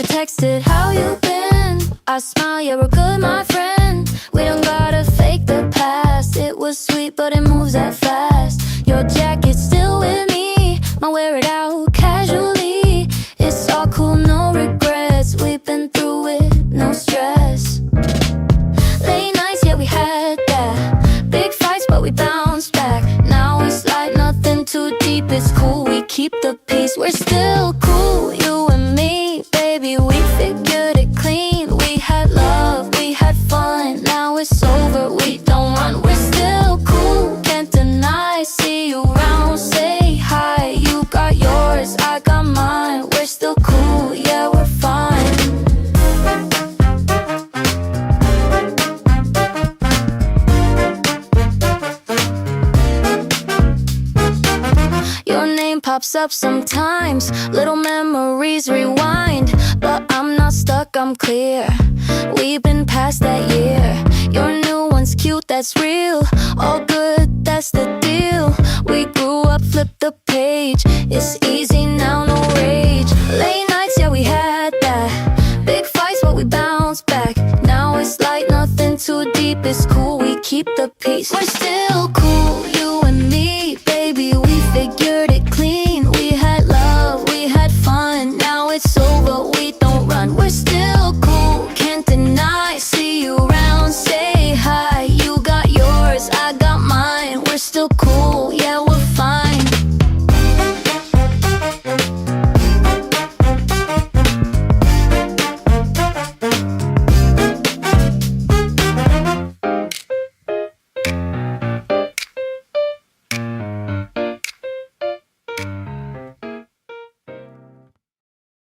You texted, how you been? I smile, yeah, we're good, my friend. We don't gotta fake the past. It was sweet, but it moves that fast. Your jacket's still with me, might wear it out casually. It's all cool, no regrets. We've been through it, no stress. Late nights, yeah, we had that. Big fights, but we bounced back. Now it's like nothing too deep. It's cool, we keep the peace. We're still cool, you and me, baby. We figured it clean. We had love, we had fun. Now it's over, we don't run. We're still cool, can't deny. See you around, say hi. You got yours, I got mine. We're still cool, yeah, we're fine. Your name pops up sometimes, little memories rewind. But I'm not stuck, I'm clear. We've been past that year. Your new one's cute, that's real. All good, that's the deal. We grew up, flip the page. It's easy now.